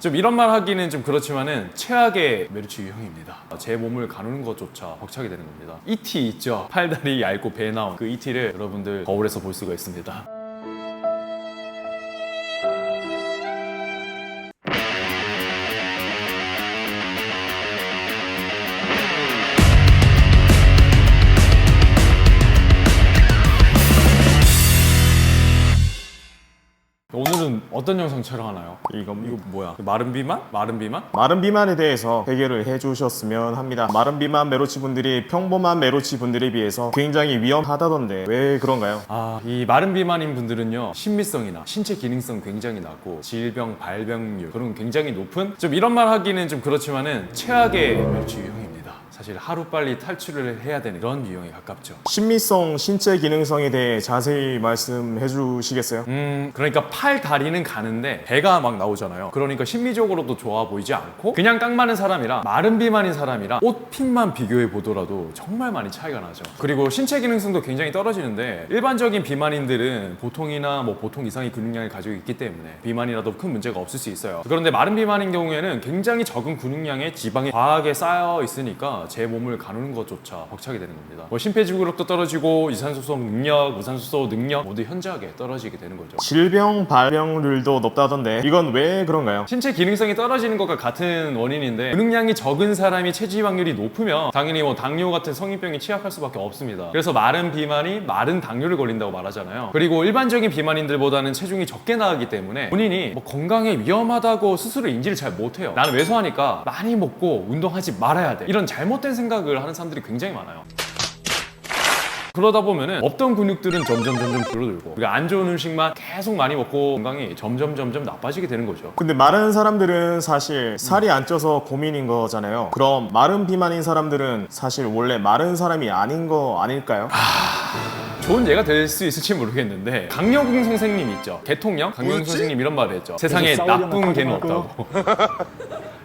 좀 이런 말 하기는 좀 그렇지만은 최악의 메르치 유형입니다. 제 몸을 가누는 것조차 벅차게 되는 겁니다. ET 있죠? 팔다리 얇고 배 나온 그 ET를 여러분들 거울에서 볼 수가 있습니다. 오늘은 어떤 영상 촬영하나요? 이거 뭐야? 마른 비만? 마른 비만? 마른 비만에 대해서 해결을 해주셨으면 합니다. 마른 비만 메로치 분들이 평범한 메로치 분들에 비해서 굉장히 위험하다던데 왜 그런가요? 이 마른 비만인 분들은요, 신미성이나 신체 기능성 굉장히 낮고 질병 발병률 그런 굉장히 높은, 좀 이런 말 하기는 좀 그렇지만은 최악의 메르치 유형입니다. 사실 하루빨리 탈출을 해야 되는 그런 유형에 가깝죠. 신미성, 신체 기능성에 대해 자세히 말씀해 주시겠어요? 그러니까 팔, 다리는 가는데 배가 막 나오잖아요. 그러니까 심미적으로도 좋아 보이지 않고 그냥 깡 마른 사람이랑 마른 비만인 사람이랑 옷핏만 비교해 보더라도 정말 많이 차이가 나죠. 그리고 신체 기능성도 굉장히 떨어지는데 일반적인 비만인들은 보통이나 보통 이상의 근육량을 가지고 있기 때문에 비만이라도 큰 문제가 없을 수 있어요. 그런데 마른 비만인 경우에는 굉장히 적은 근육량의 지방이 과하게 쌓여 있으니까 제 몸을 가누는 것조차 벅차게 되는 겁니다. 심폐지구력도 떨어지고 이산수소 능력, 무산소소 능력 모두 현저하게 떨어지게 되는 거죠. 질병 발병률도 높다던데 이건 왜 그런가요? 신체 기능성이 떨어지는 것과 같은 원인인데 근육량이 적은 사람이 체지방률이 높으면 당연히 당뇨 같은 성인병에 취약할 수밖에 없습니다. 그래서 마른 비만이 마른 당뇨를 걸린다고 말하잖아요. 그리고 일반적인 비만인들보다는 체중이 적게 나가기 때문에 본인이 건강에 위험하다고 스스로 인지를 잘 못해요. 나는 왜소하니까 많이 먹고 운동하지 말아야 돼, 이런 잘못된 생각을 하는 사람들이 굉장히 많아요. 그러다 보면은 없던 근육들은 점점 줄어들고 우리가 안 좋은 음식만 계속 많이 먹고 건강이 점점 나빠지게 되는 거죠. 근데 마른 사람들은 사실 살이 안 쪄서 고민인 거잖아요. 그럼 마른 비만인 사람들은 사실 원래 마른 사람이 아닌 거 아닐까요? 좋은 예가 될 수 있을지 모르겠는데 강여궁 선생님 있죠? 대통령? 강여궁 선생님 이런 말을 했죠. 세상에 나쁜 개는 없다고.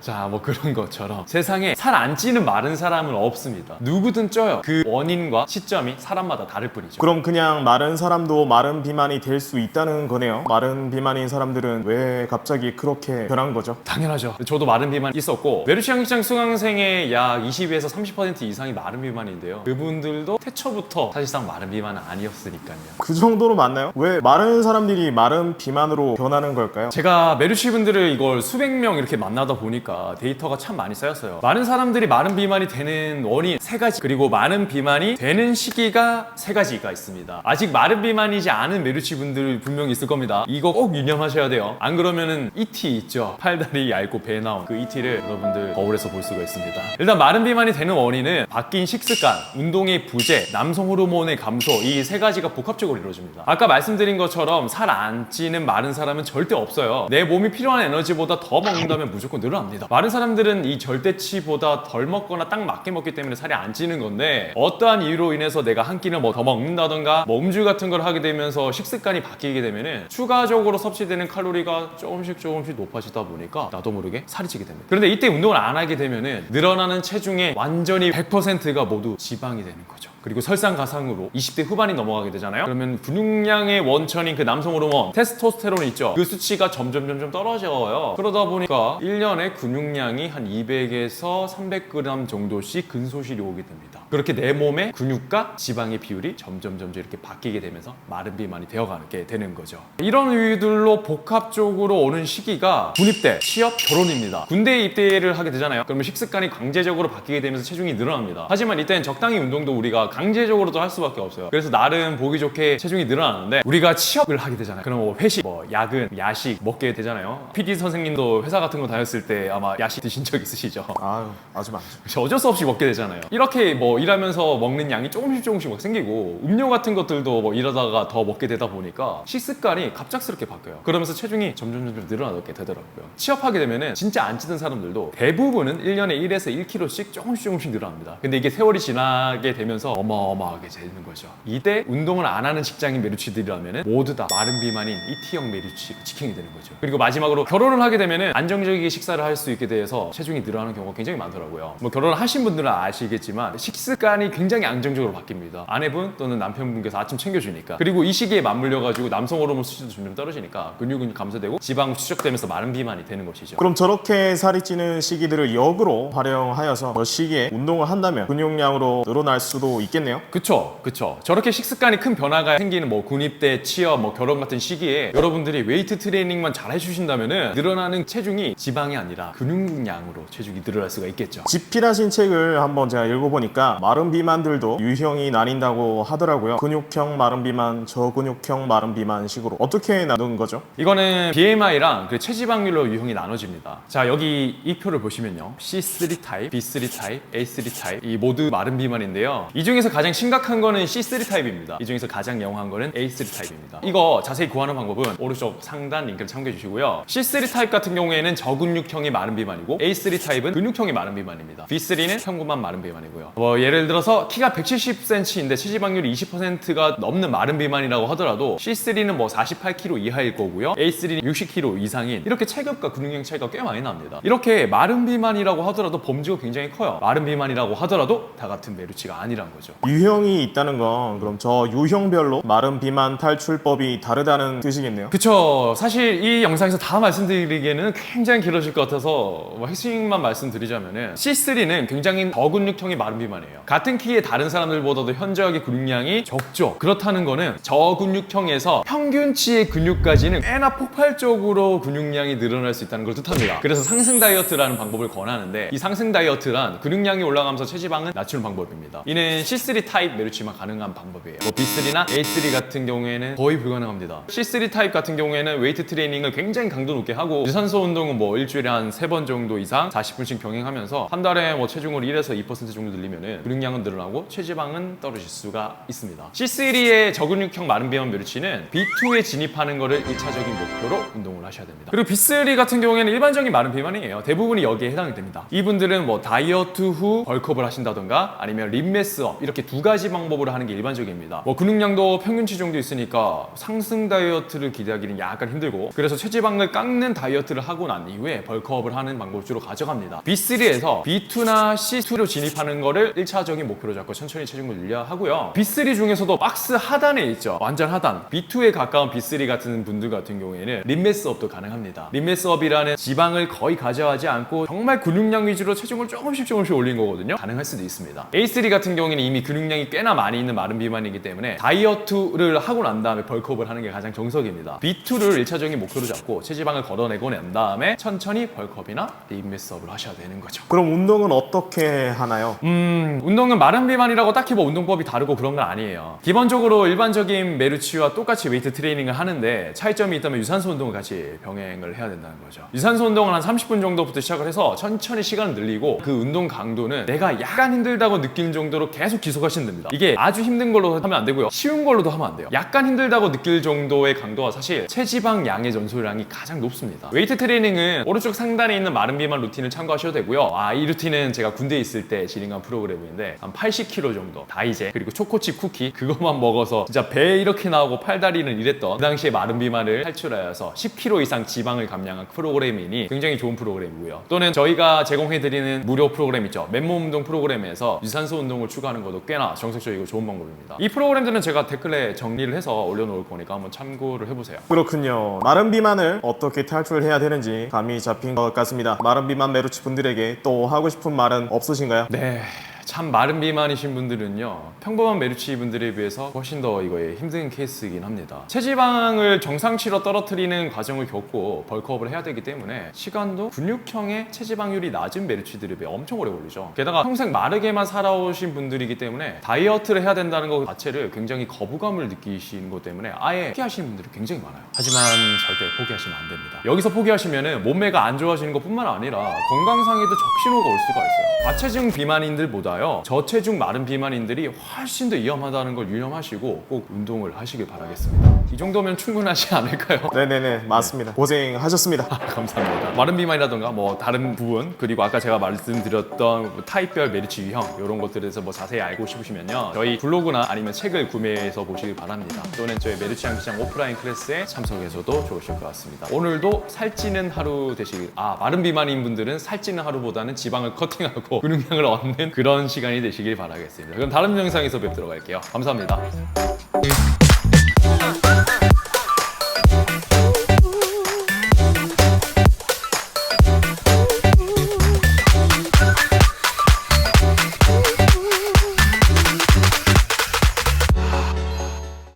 자, 그런 것처럼 세상에 살 안 찌는 마른 사람은 없습니다. 누구든 쪄요. 그 원인과 시점이 사람마다 다를 뿐이죠. 그럼 그냥 마른 사람도 마른 비만이 될 수 있다는 거네요. 마른 비만인 사람들은 왜 갑자기 그렇게 변한 거죠? 당연하죠. 저도 마른 비만 있었고 메르치 양식장 수강생의 약 20에서 30% 이상이 마른 비만인데요. 그분들도 태초부터 사실상 마른 비만은 아니었으니까요. 그 정도로 맞나요? 왜 마른 사람들이 마른 비만으로 변하는 걸까요? 제가 메르치 분들을 이걸 수백 명 이렇게 만나다 보니까 데이터가 참 많이 쌓였어요. 많은 사람들이 마른 비만이 되는 원인 3가지, 그리고 마른 비만이 되는 시기가 3가지가 있습니다. 아직 마른 비만이지 않은 메르치 분들 분명히 있을 겁니다. 이거 꼭 유념하셔야 돼요. 안 그러면은 ET 있죠? 팔다리 얇고 배 나온 그 ET를 여러분들 거울에서 볼 수가 있습니다. 일단 마른 비만이 되는 원인은 바뀐 식습관, 운동의 부재, 남성 호르몬의 감소, 이 3가지가 복합적으로 이루어집니다. 아까 말씀드린 것처럼 살 안 찌는 마른 사람은 절대 없어요. 내 몸이 필요한 에너지보다 더 먹는다면 무조건 늘어납니다. 마른 사람들은 이 절대치보다 덜 먹거나 딱 맞게 먹기 때문에 살이 안 찌는 건데, 어떠한 이유로 인해서 내가 한 끼를 더 먹는다던가 음주 같은 걸 하게 되면서 식습관이 바뀌게 되면은 추가적으로 섭취되는 칼로리가 조금씩 높아지다 보니까 나도 모르게 살이 찌게 됩니다. 그런데 이때 운동을 안 하게 되면은 늘어나는 체중의 완전히 100%가 모두 지방이 되는 거죠. 그리고 설상가상으로 20대 후반이 넘어가게 되잖아요. 그러면 근육량의 원천인 그 남성 호르몬 테스토스테론 있죠? 그 수치가 점점 떨어져요. 그러다 보니까 1년에 근육량이 한 200에서 300g 정도씩 근소실이 오게 됩니다. 그렇게 내 몸의 근육과 지방의 비율이 점점 이렇게 바뀌게 되면서 마른 비만이 되어가게 되는 거죠. 이런 이유들로 복합적으로 오는 시기가 군입대, 취업, 결혼입니다. 군대에 입대를 하게 되잖아요. 그러면 식습관이 강제적으로 바뀌게 되면서 체중이 늘어납니다. 하지만 이때는 적당히 운동도 우리가 강제적으로도 할 수밖에 없어요. 그래서 나름 보기 좋게 체중이 늘어나는데, 우리가 취업을 하게 되잖아요. 그럼 회식, 야근, 야식 먹게 되잖아요. PD 선생님도 회사 같은 거 다녔을 때 아마 야식 드신 적 있으시죠? 아유, 아주 많죠. 어쩔 수 없이 먹게 되잖아요. 이렇게 일하면서 먹는 양이 조금씩 막 생기고, 음료 같은 것들도 일하다가 더 먹게 되다 보니까 식습관이 갑작스럽게 바뀌어요. 그러면서 체중이 점점 늘어나게 되더라고요. 취업하게 되면은 진짜 안 찌든 사람들도 대부분은 1년에 1에서 1kg씩 조금씩 늘어납니다. 근데 이게 세월이 지나게 되면서 어마어마하게 재는 거죠. 이때 운동을 안 하는 직장인 메르치들이라면 모두 다 마른 비만인 ET형 메르치 직행이 되는 거죠. 그리고 마지막으로 결혼을 하게 되면 안정적이게 식사를 할 수 있게 돼서 체중이 늘어나는 경우가 굉장히 많더라고요. 뭐 결혼을 하신 분들은 아시겠지만 식습관이 굉장히 안정적으로 바뀝니다. 아내분 또는 남편분께서 아침 챙겨주니까. 그리고 이 시기에 맞물려가지고 남성 호르몬 수치도 점점 떨어지니까 근육은 감소되고 지방 추적되면서 마른 비만이 되는 것이죠. 그럼 저렇게 살이 찌는 시기들을 역으로 활용하여서 저 시기에 운동을 한다면 근육량으로 늘어날 수도 있겠네요. 그쵸. 저렇게 식습관이 큰 변화가 생기는 뭐 군입대, 취업, 뭐 결혼 같은 시기에 여러분들이 웨이트 트레이닝만 잘 해주신다면은 늘어나는 체중이 지방이 아니라 근육량으로 체중이 늘어날 수가 있겠죠. 집필하신 책을 한번 제가 읽어보니까 마른 비만들도 유형이 나뉜다고 하더라고요. 근육형 마른 비만, 저근육형 마른 비만 식으로 어떻게 나눈 거죠? 이거는 BMI랑 그 체지방률로 유형이 나눠집니다. 자, 여기 이 표를 보시면요. C3 타입, B3 타입, A3 타입 이 모두 마른 비만인데요. 이 중에서 가장 심각한 거는 C3 타입입니다. 이 중에서 가장 영한 거는 A3 타입입니다. 이거 자세히 구하는 방법은 오른쪽 상단 링크를 참고해 주시고요. C3 타입 같은 경우에는 저근육형이 마른 비만이고 A3 타입은 근육형이 마른 비만입니다. B3는 평범한 마른 비만이고요. 뭐 예를 들어서 키가 170cm인데 체지방률이 20%가 넘는 마른 비만이라고 하더라도 C3는 뭐 48kg 이하일 거고요. A3는 60kg 이상인 이렇게 체급과 근육량 차이가 꽤 많이 납니다. 이렇게 마른 비만이라고 하더라도 범주가 굉장히 커요. 마른 비만이라고 하더라도 다 같은 메루치가 아니란 거죠. 유형이 있다는 건 그럼 저 유형별로 마른 비만 탈출법이 다르다는 뜻이겠네요. 그쵸. 사실 이 영상에서 다 말씀드리기에는 굉장히 길어질 것 같아서 뭐 핵심만 말씀드리자면은 C3는 굉장히 저근육형의 마른 비만이에요. 같은 키의 다른 사람들보다도 현저하게 근육량이 적죠. 그렇다는 거는 저근육형에서 평균치의 근육까지는 꽤나 폭발적으로 근육량이 늘어날 수 있다는 걸 뜻합니다. 그래서 상승 다이어트라는 방법을 권하는데 이 상승 다이어트란 근육량이 올라가면서 체지방은 낮추는 방법입니다. 이는 C3 타입 메루치만 가능한 방법이에요. 뭐 B3나 A3 같은 경우에는 거의 불가능합니다. C3 타입 같은 경우에는 웨이트 트레이닝을 굉장히 강도 높게 하고 유산소 운동은 뭐 일주일에 한 3번 정도 이상 40분씩 병행하면서 한 달에 뭐 체중을 1에서 2% 정도 늘리면은 근육량은 늘어나고 체지방은 떨어질 수가 있습니다. C3의 저근육형 마른 비만 메루치는 B2에 진입하는 거를 1차적인 목표로 운동을 하셔야 됩니다. 그리고 B3 같은 경우에는 일반적인 마른 비만이에요. 대부분이 여기에 해당이 됩니다. 이분들은 뭐 다이어트 후 벌크업을 하신다던가 아니면 립매스업 이렇게 두 가지 방법으로 하는 게 일반적입니다. 뭐 근육량도 평균치 정도 있으니까 상승 다이어트를 기대하기는 약간 힘들고 그래서 체지방을 깎는 다이어트를 하고 난 이후에 벌크업을 하는 방법을 주로 가져갑니다. B3에서 B2나 C2로 진입하는 거를 1차적인 목표로 잡고 천천히 체중을 늘려 하고요. B3 중에서도 박스 하단에 있죠. 완전 하단. B2에 가까운 B3 같은 분들 같은 경우에는 립매스업도 가능합니다. 립매스업이라는 지방을 거의 가져가지 않고 정말 근육량 위주로 체중을 조금씩 올린 거거든요. 가능할 수도 있습니다. A3 같은 경우에는 이미 근육량이 꽤나 많이 있는 마른 비만이기 때문에 다이어트를 하고 난 다음에 벌크업을 하는 게 가장 정석입니다. B2를 1차적인 목표로 잡고 체지방을 걷어내고 난 다음에 천천히 벌크업이나 립매스업을 하셔야 되는 거죠. 그럼 운동은 어떻게 하나요? 운동은 마른 비만이라고 딱히 뭐 운동법이 다르고 그런 건 아니에요. 기본적으로 일반적인 메루치와 똑같이 웨이트 트레이닝을 하는데 차이점이 있다면 유산소 운동을 같이 병행을 해야 된다는 거죠. 유산소 운동은 한 30분 정도부터 시작을 해서 천천히 시간을 늘리고 그 운동 강도는 내가 약간 힘들다고 느끼는 정도로 계속 지속하시면 됩니다. 이게 아주 힘든 걸로 하면 안 되고요. 쉬운 걸로도 하면 안 돼요. 약간 힘들다고 느낄 정도의 강도가 사실 체지방 양의 전소량이 가장 높습니다. 웨이트 트레이닝은 오른쪽 상단에 있는 마른 비만 루틴을 참고하셔도 되고요. 이 루틴은 제가 군대에 있을 때 진행한 프로그램인데 한 80kg 정도 다이제 그리고 초코칩 쿠키 그것만 먹어서 진짜 배 이렇게 나오고 팔다리는 이랬던 그 당시에 마른 비만을 탈출하여서 10kg 이상 지방을 감량한 프로그램이니 굉장히 좋은 프로그램이고요. 또는 저희가 제공해드리는 무료 프로그램 있죠. 맨몸 운동 프로그램에서 유산소 운동을 추가하는 것도 꽤나 정석적이고 좋은 방법입니다. 이 프로그램들은 제가 댓글에 정리를 해서 올려놓을 거니까 한번 참고를 해보세요. 그렇군요. 마른 비만을 어떻게 탈출해야 되는지 감이 잡힌 것 같습니다. 마른 비만 메루치 분들에게 또 하고 싶은 말은 없으신가요? 네. 참 마른 비만이신 분들은요 평범한 메루치 분들에 비해서 훨씬 더 이거에 힘든 케이스이긴 합니다. 체지방을 정상치로 떨어뜨리는 과정을 겪고 벌크업을 해야 되기 때문에 시간도 근육형의 체지방률이 낮은 메루치들에 비해 엄청 오래 걸리죠. 게다가 평생 마르게만 살아오신 분들이기 때문에 다이어트를 해야 된다는 것 자체를 굉장히 거부감을 느끼시는 것 때문에 아예 포기하시는 분들이 굉장히 많아요. 하지만 절대 포기하시면 안 됩니다. 여기서 포기하시면 몸매가 안 좋아지는 것 뿐만 아니라 건강상에도 적신호가 올 수가 있어요. 과체중 비만인들보다 비만보다요 저체중 마른 비만인들이 훨씬 더 위험하다는 걸 유념하시고 꼭 운동을 하시길 바라겠습니다. 이 정도면 충분하지 않을까요? 네네네, 맞습니다. 고생하셨습니다. 감사합니다. 마른 비만이라던가 뭐 다른 부분, 그리고 아까 제가 말씀드렸던 뭐 타입별 메르치 유형 이런 것들에 대해서 뭐 자세히 알고 싶으시면요 저희 블로그나 아니면 책을 구매해서 보시길 바랍니다. 또는 저희 메르치 양기장 오프라인 클래스에 참석해서도 좋으실 것 같습니다. 오늘도 살찌는 하루 되시길. 마른 비만인 분들은 살찌는 하루보다는 지방을 커팅하고 근육량을 얻는 그런 시간이 되시길 바라겠습니다. 그럼 다른 영상에서 뵙도록 할게요. 감사합니다.